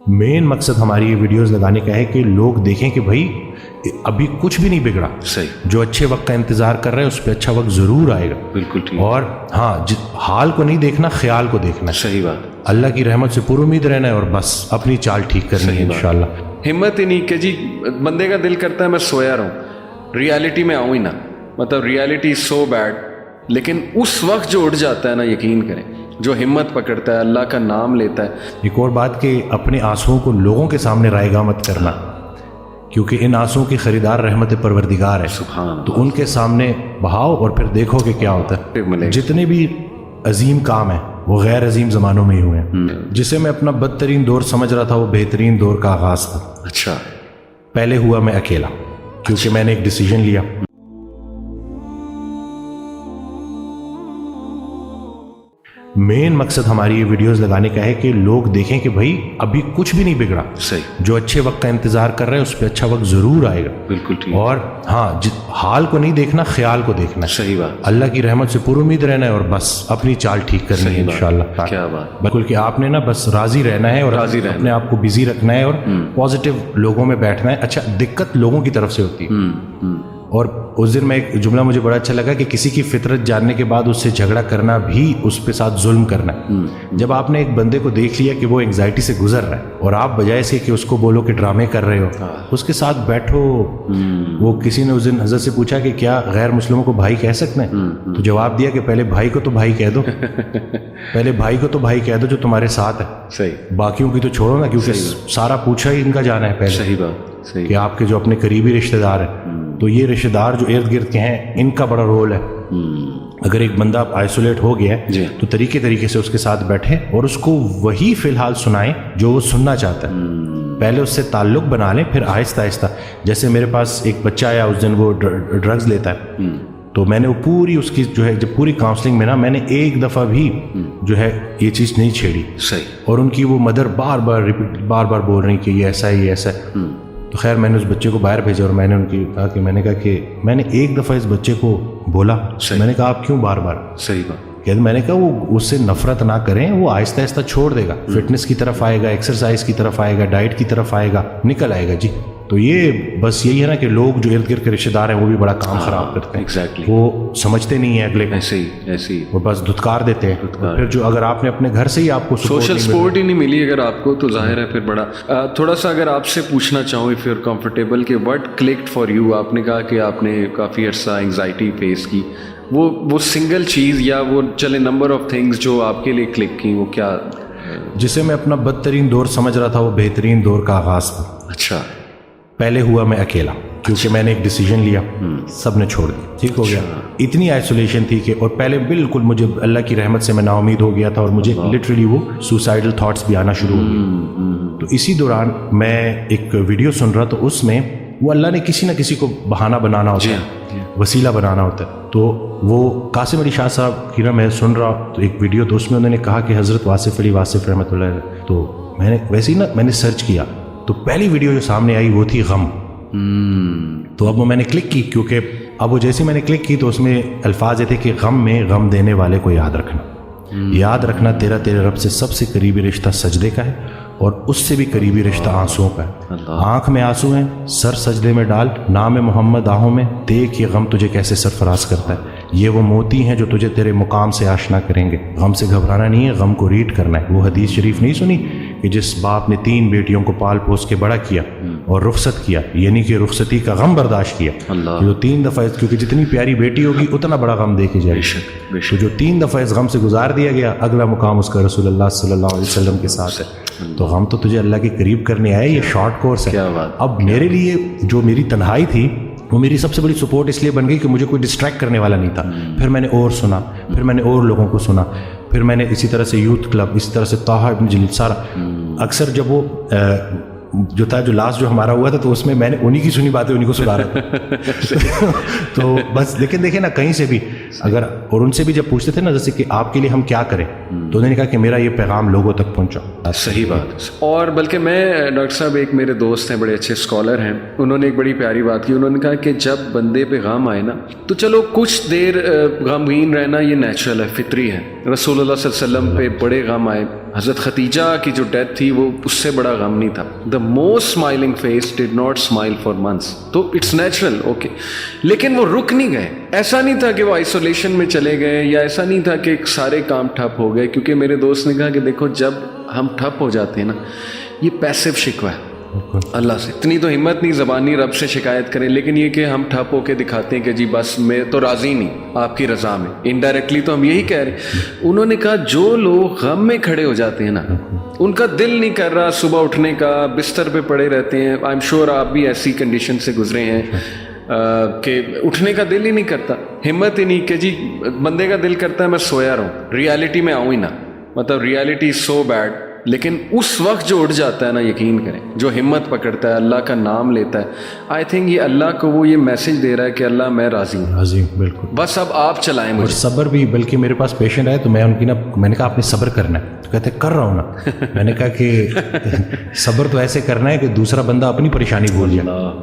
Main मकसद हमारी ये वीडियोस लगाने का है कि लोग देखें कि भाई अभी कुछ भी नहीं बिगड़ा, सही, जो अच्छे वक्त का इंतजार कर रहे हैं उस पर अच्छा वक्त जरूर आएगा। बिल्कुल ठीक। और हाँ, हाल को नहीं देखना, ख्याल को देखना। सही बात। अल्लाह की रहमत से पूरी उम्मीद रहना है और बस अपनी चाल ठीक करनी है इंशाल्लाह। हिम्मत ही नहीं कि जी बंदे का दिल करता है मैं सोया रहूं, रियलिटी में आऊं ही ना, मतलब रियलिटी इज सो बैड। लेकिन उस वक्त जो उठ जाता है ना, यकीन करें, जो हिम्मत पकड़ता है, अल्लाह का नाम लेता है। एक और बात कि अपने आंसुओं को लोगों के सामने रायगा मत करना, क्योंकि इन आंसुओं की खरीदार रहमत परवरदिगार है। सुभान तो उनके सामने बहाओ और फिर देखो कि क्या होता है। जितने भी अजीम काम है वो गैर अजीम ज़मानों में ही हुए हैं। जिसे मैं अपना बदतरीन दौर समझ रहा था वो बेहतरीन दौर का आगाज़ था। अच्छा, पहले हुआ मैं अकेला, क्योंकि मैंने एक डिसीजन लिया। मेन मकसद हमारी ये वीडियोस लगाने का है कि लोग देखें कि भाई अभी कुछ भी नहीं बिगड़ा, सही, जो अच्छे वक्त का इंतजार कर रहे हैं उस पर अच्छा वक्त जरूर आएगा। बिल्कुल ठीक। और हाँ, हाल को नहीं देखना, ख्याल को देखना। सही बात। अल्लाह की रहमत से पूरी उम्मीद रहना है और बस अपनी चाल ठीक करनी है इंशाल्लाह। क्या बात। बिल्कुल कि आपने ना बस राजी रहना है और अपने आप को बिजी रखना है और पॉजिटिव लोगों में बैठना है। अच्छा, दिक्कत लोगों की तरफ से होती है। और उस दिन में एक जुमला मुझे बड़ा अच्छा लगा कि किसी की फितरत जानने के बाद उससे झगड़ा करना भी उस पे साथ जुल्म करना है। जब आपने एक बंदे को देख लिया कि वो एंग्जाइटी से गुजर रहा है और आप बजाय से कि उसको बोलो कि ड्रामे कर रहे हो, उसके साथ बैठो। वो किसी ने उस दिन हजरत से पूछा कि क्या गैर मुस्लिमों को भाई कह सकते हैं? तो जवाब दिया कि पहले भाई को तो भाई कह दो, पहले भाई को तो भाई कह दो जो तुम्हारे साथ है। सही। बाकियों की तो छोड़ो ना, क्योंकि सारा पूछा ही इनका जाना है पहले। सही बात। सही। कि आपके जो अपने करीबी रिश्तेदार हैं, तो ये रिश्तेदार जो इर्द गिर्द के हैं इनका बड़ा रोल है। अगर एक बंदा आइसोलेट हो गया है तो तरीके से उसके साथ बैठे और उसको वही फिलहाल सुनाएं जो वो सुनना चाहता है। पहले उससे ताल्लुक बना लें, फिर आहिस्ता आहिस्ता। जैसे मेरे पास एक बच्चा आया उस दिन, वो ड्रग्स लेता है, तो मैंने वो पूरी उसकी जो है, जब पूरी काउंसलिंग में ना मैंने एक दफ़ा भी जो है ये चीज़ नहीं छेड़ी। सही। और उनकी वो मदर बार बार बोल रही कि ये ऐसा है, ये ऐसा है। तो खैर मैंने उस बच्चे को बाहर भेजा और मैंने मैंने कहा कि मैंने एक दफ़ा इस बच्चे को बोला, मैंने कहा आप क्यों बार बार। सही बात। कहते मैंने कहा वो उससे नफरत ना करें, वो आहिस्ता आहिस्ता छोड़ देगा, फिटनेस की तरफ आएगा, एक्सरसाइज की तरफ आएगा, डाइट की तरफ आएगा, निकल आएगा जी। तो ये बस यही है ना कि लोग जो इर्द गिर्द के रिश्तेदार हैं वो भी बड़ा काम खराब करते हैं। एग्जैक्टली। वो समझते नहीं है अगले को, ऐसे ही वो बस धुतकार देते हैं। फिर जो अगर आपने अपने घर से ही आपको सोशल सपोर्ट ही नहीं मिली अगर आपको, तो जाहिर है फिर बड़ा थोड़ा सा। अगर आपसे पूछना चाहूँ इफ यू आर कंफर्टेबल कि व्हाट क्लिक्ड फॉर यू, आपने कहा कि आपने काफ़ी अर्सा एंग्जाइटी फेस की, वो सिंगल चीज़ या वो चले नंबर ऑफ थिंग्स जो आपके लिए क्लिक की, वो क्या? जिसे मैं अपना बदतरीन दौर समझ रहा था वो बेहतरीन दौर का आगाज़ था। अच्छा। पहले हुआ मैं अकेला, क्योंकि मैंने एक डिसीजन लिया, सब ने छोड़ दिया, ठीक हो गया। इतनी आइसोलेशन थी कि, और पहले बिल्कुल मुझे अल्लाह की रहमत से मैं नाउमीद हो गया था और मुझे लिटरली वो सुसाइडल थॉट्स भी आना शुरू हो गए। तो इसी दौरान मैं एक वीडियो सुन रहा, तो उसमें वो अल्लाह ने किसी न किसी को बहाना बनाना होता है, वसीला बनाना होता है। तो वो कासिम अली शाह साहब की ना मैं सुन रहा तो एक वीडियो, तो उसमें उन्होंने कहा कि हज़रत वासिफ़ अली वासिफ़ रहमतुल्लाह। तो मैंने वैसे ही ना मैंने सर्च किया, तो पहली वीडियो जो सामने आई वो थी गम। तो अब वो मैंने क्लिक की, क्योंकि अब वो जैसे मैंने क्लिक की तो उसमें अल्फाज ये थे कि गम में गम देने वाले को याद रखना, याद रखना तेरे रब से सबसे करीबी रिश्ता सजदे का है और उससे भी करीबी रिश्ता आंसुओं का है। आंख में आंसू हैं, सर सजदे में डाल, नाम मोहम्मद आहों में, देख ये गम तुझे कैसे सरफराज करता है। ये वो मोती हैं जो तुझे तेरे मुकाम से आशना करेंगे। गम से घबराना नहीं है, गम को रीड करना है। वो हदीस शरीफ नहीं सुनी कि जिस बाप ने 3 बेटियों को पाल पोस के बड़ा किया और रुखसत किया, यानी कि रुखसती का गम बर्दाश्त किया, जो 3 दफ़ा, क्योंकि जितनी प्यारी बेटी होगी उतना बड़ा गम दे के जाएगी। तो जो 3 दफ़ा इस गम से गुजार दिया गया, अगला मुकाम उसका रसूलुल्लाह सल्लल्लाहु अलैहि वसल्लम के साथ है। तो गम तो तुझे अल्लाह के करीब करने आए, ये शॉर्ट कोर्स है। अब मेरे लिए जो मेरी तन्हाई थी वो मेरी सबसे बड़ी सपोर्ट इसलिए बन गई कि मुझे कोई डिस्ट्रैक्ट करने वाला नहीं था। फिर मैंने और सुना, फिर मैंने और लोगों को सुना, फिर मैंने इसी तरह से यूथ क्लब, इसी तरह से ताहा इब्न जलील सारा। अक्सर जब वो जो था, जो लास्ट जो हमारा हुआ था, तो उसमें मैंने उन्हीं की सुनी बातें उन्हीं को सुना रहा था। तो बस लेकिन देखे ना, कहीं से भी अगर, और उनसे भी जब पूछते थे ना जैसे कि आपके लिए हम क्या करें, तो उन्होंने कहा कि मेरा ये पैगाम लोगों तक पहुंचाओ। सही बात। और बल्कि मैं, डॉक्टर साहब, एक मेरे दोस्त हैं, बड़े अच्छे स्कॉलर हैं, उन्होंने एक बड़ी प्यारी बात की। उन्होंने कहा कि जब बंदे पे गम आए ना, तो चलो कुछ देर गमगीन रहना ये नेचुरल है, फितरी है। रसूलुल्लाह सल्लल्लाहु अलैहि वसल्लम पे बड़े गम आए, حضرت ختیجہ کی جو ڈیتھ تھی وہ اس سے بڑا غم نہیں تھا. The most smiling face did not smile for months. تو اٹس نیچرل اوکے, لیکن وہ رک نہیں گئے. ایسا نہیں تھا کہ وہ آئسولیشن میں چلے گئے, یا ایسا نہیں تھا کہ سارے کام ٹھپ ہو گئے. کیونکہ میرے دوست نے کہا کہ دیکھو جب ہم ٹھپ ہو جاتے ہیں نا, یہ پیسو شکوہ ہے اللہ سے. اتنی تو ہمت نہیں زبانی رب سے شکایت کریں, لیکن یہ کہ ہم ٹھپ ہو کے دکھاتے ہیں کہ جی بس میں تو راضی نہیں آپ کی رضا میں. انڈائریکٹلی تو ہم یہی کہہ رہے ہیں. انہوں نے کہا جو لوگ غم میں کھڑے ہو جاتے ہیں نا, ان کا دل نہیں کر رہا صبح اٹھنے کا, بستر پہ پڑے رہتے ہیں. آئی ایم شیور آپ بھی ایسی کنڈیشن سے گزرے ہیں کہ اٹھنے کا دل ہی نہیں کرتا, ہمت ہی نہیں کہ جی بندے کا دل کرتا ہے میں سویا رہوں, ریالٹی میں آؤں ہی نہ. مطلب ریالٹی از سو بیڈ. لیکن اس وقت جو اٹھ جاتا ہے نا, یقین کریں, جو ہمت پکڑتا ہے, اللہ کا نام لیتا ہے, آئی تھنک یہ اللہ کو وہ یہ میسج دے رہا ہے کہ اللہ میں راضی ہوں. عظیم, بالکل. بس اب آپ چلائیں مجھے. اور صبر بھی, بلکہ میرے پاس پیشنٹ آئے تو میں ان کی میں نے کہا آپ نے صبر کرنا ہے, تو کہتے کر رہا ہوں نا. میں نے کہا کہ صبر تو ایسے کرنا ہے کہ دوسرا بندہ اپنی پریشانی بھول جائے.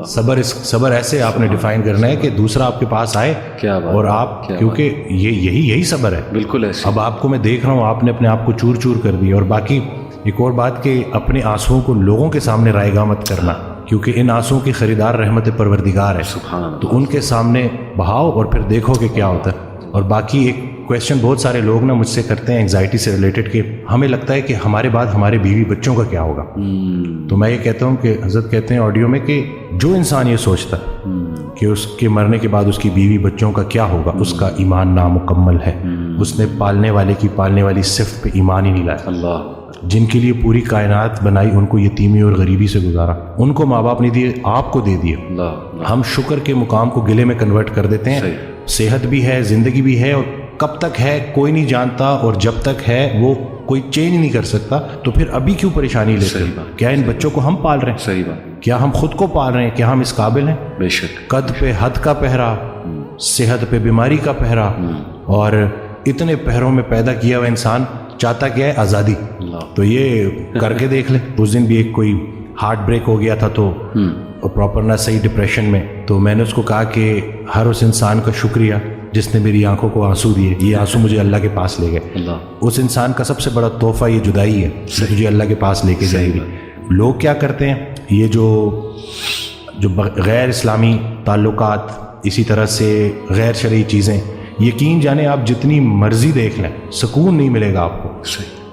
صبر ایسے آپ نے ڈیفائن کرنا ہے کہ دوسرا آپ کے پاس آئے اور آپ, کیونکہ یہی صبر ہے. بالکل ایسے. اب آپ کو میں دیکھ رہا ہوں آپ نے اپنے آپ کو چور چور کر دی. اور باقی ایک اور بات کہ اپنے آنسوؤں کو لوگوں کے سامنے رائے گاہ مت کرنا, کیونکہ ان آنسوؤں کی خریدار رحمت پروردگار ہے. تو ان کے سامنے بہاؤ اور پھر دیکھو کہ کیا ہوتا ہے. اور باقی ایک کویشچن بہت سارے لوگ نا مجھ سے کرتے ہیں انگزائٹی سے ریلیٹڈ, کہ ہمیں لگتا ہے کہ ہمارے بعد ہمارے بیوی بچوں کا کیا ہوگا. تو میں یہ کہتا ہوں کہ حضرت کہتے ہیں آڈیو میں کہ جو انسان یہ سوچتا ہے کہ اس کے مرنے کے بعد اس کی بیوی بچوں کا کیا ہوگا, اس کا ایمان نامکمل ہے. اس نے پالنے والی صفت پہ ایمان ہی نہیں لایا. اللہ جن کے لیے پوری کائنات بنائی, ان کو یتیمی اور غریبی سے گزارا, ان کو ماں باپ نہیں دیے, آپ کو دے دیے. ہم شکر کے مقام کو گلے میں کنورٹ کر دیتے ہیں. صحت بھی ہے, زندگی بھی ہے, اور کب تک ہے کوئی نہیں جانتا, اور جب تک ہے وہ کوئی چینج نہیں کر سکتا. تو پھر ابھی کیوں پریشانی لیتے ہیں؟ کیا ان بچوں کو ہم پال رہے ہیں؟ صحیح بات. کیا ہم خود کو پال رہے ہیں؟ کیا ہم اس قابل ہیں؟ بے شک. قد پہ حد کا پہرا, صحت پہ بیماری کا پہرا, اور اتنے پہروں میں پیدا کیا ہوا انسان چاہتا کیا ہے؟ آزادی. تو یہ کر کے دیکھ لیں. اس دن بھی ایک کوئی ہارٹ بریک ہو گیا تھا تو پراپر نہ صحیح ڈپریشن میں, تو میں نے اس کو کہا کہ ہر اس انسان کا شکریہ جس نے میری آنکھوں کو آنسو دیے. یہ آنسو مجھے اللہ کے پاس لے گئے. اس انسان کا سب سے بڑا تحفہ یہ جدائی ہے جو مجھے اللہ کے پاس لے کے جائے گی. لوگ کیا کرتے ہیں, یہ جو غیر اسلامی تعلقات, اسی طرح سے غیر شرعی چیزیں, یقین جانے آپ جتنی مرضی دیکھ لیں سکون نہیں ملے گا آپ کو.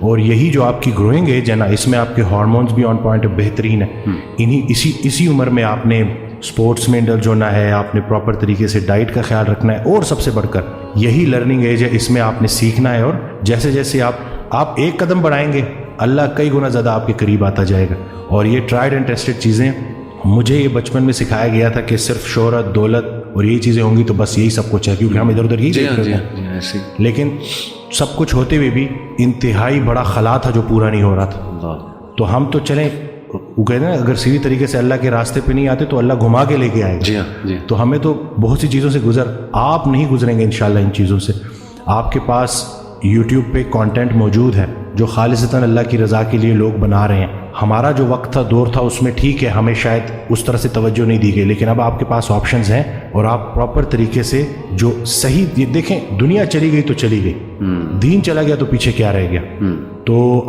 اور یہی جو آپ کی گروئنگ ایج ہے نا, اس میں آپ کے ہارمونز بھی آن پوائنٹ بہترین ہیں. اسی عمر میں آپ نے سپورٹس میں انڈلج ہونا ہے, آپ نے پراپر طریقے سے ڈائٹ کا خیال رکھنا ہے, اور سب سے بڑھ کر یہی لرننگ ایج ہے, اس میں آپ نے سیکھنا ہے. اور جیسے جیسے آپ ایک قدم بڑھائیں گے, اللہ کئی گنا زیادہ آپ کے قریب آتا جائے گا. اور یہ ٹرائیڈ اینڈ ٹیسٹڈ چیزیں, مجھے یہ بچپن میں سکھایا گیا تھا کہ صرف شہرت, دولت اور یہی چیزیں ہوں گی تو بس یہی سب کچھ ہے, کیونکہ ہم ادھر ادھر یہی دیکھ رہے ہیں. لیکن سب کچھ ہوتے ہوئے بھی انتہائی بڑا خلا تھا جو پورا نہیں ہو رہا تھا. تو ہم تو چلیں, وہ کہتے ہیں اگر سیدھی طریقے سے اللہ کے راستے پہ نہیں آتے تو اللہ گھما کے لے کے آئے گا. تو ہمیں تو بہت سی چیزوں سے آپ نہیں گزریں گے انشاءاللہ ان چیزوں سے. آپ کے پاس یوٹیوب پہ کانٹینٹ موجود ہے جو خالصتاً اللہ کی رضا کے لیے لوگ بنا رہے ہیں. ہمارا جو وقت تھا, دور تھا, اس میں ٹھیک ہے ہمیں شاید اس طرح سے توجہ نہیں دی گئی, لیکن اب آپ کے پاس آپشنز ہیں, اور آپ پراپر طریقے سے جو صحیح دیکھیں, دنیا چلی گئی تو چلی گئی, دین چلا گیا تو پیچھے کیا رہ گیا. تو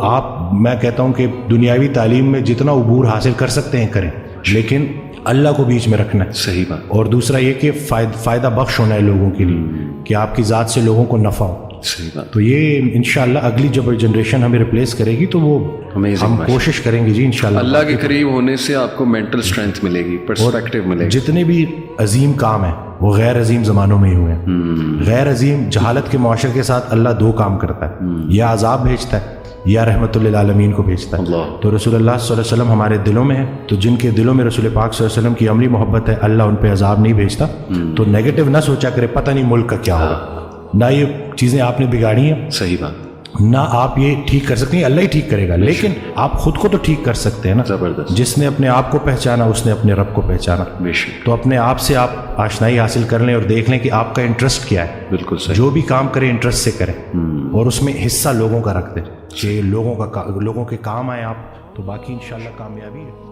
میں کہتا ہوں کہ دنیاوی تعلیم میں جتنا عبور حاصل کر سکتے ہیں کریں, لیکن اللہ کو بیچ میں رکھنا ہے. صحیح بات. اور دوسرا یہ کہ فائدہ بخش ہونا ہے لوگوں کے لیے, کہ آپ کی ذات سے لوگوں کو نفع ہو. صحیح بات. تو یہ انشاءاللہ اگلی جب جنریشن ہمیں ریپلیس کرے گی تو وہ ہم کوشش کریں گے جی انشاءاللہ. اللہ کے قریب ہونے سے آپ کو مینٹل اسٹرینتھ ملے گی, پرسپیکٹیو ملے گی. جتنے بھی عظیم کام ہیں وہ غیر عظیم زمانوں میں ہی ہوئے ہیں. غیر عظیم جہالت کے معاشرے کے ساتھ اللہ دو کام کرتا ہے, یا عذاب بھیجتا ہے یا رحمت للعالمین کو بھیجتا ہے. تو رسول اللہ صلی اللہ علیہ وسلم ہمارے دلوں میں ہے, تو جن کے دلوں میں رسول پاک صلی اللہ علیہ وسلم کی عملی محبت ہے, اللہ ان پہ عذاب نہیں بھیجتا. تو نیگیٹو نہ سوچا کرے, پتہ نہیں ملک کا کیا ہوگا, نہ یہ چیزیں آپ نے بگاڑی ہیں. صحیح بات. نہ آپ یہ ٹھیک کر سکتے ہیں, اللہ ہی ٹھیک کرے گا, لیکن آپ خود کو تو ٹھیک کر سکتے ہیں نا. زبردست. جس نے اپنے آپ کو پہچانا اس نے اپنے رب کو پہچانا. تو اپنے آپ سے آپ آشنائی حاصل کر لیں اور دیکھ لیں کہ آپ کا انٹرسٹ کیا ہے. بالکل صحیح. جو بھی کام کریں انٹرسٹ سے کریں, اور اس میں حصہ لوگوں کا رکھ دیں کہ لوگوں کے کام آئے آپ, تو باقی انشاءاللہ کامیابی ہے.